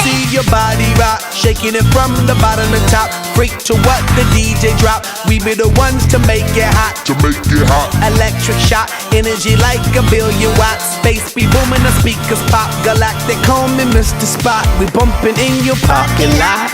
see your body rock, shaking it from the bottom to top. Freak to what the DJ drop. We be the ones to make it hot. Electric shock, energy like a billion watts. Space be booming, the speakers pop. Galactic, call me Mr. Spot. We bumping in your parking lot.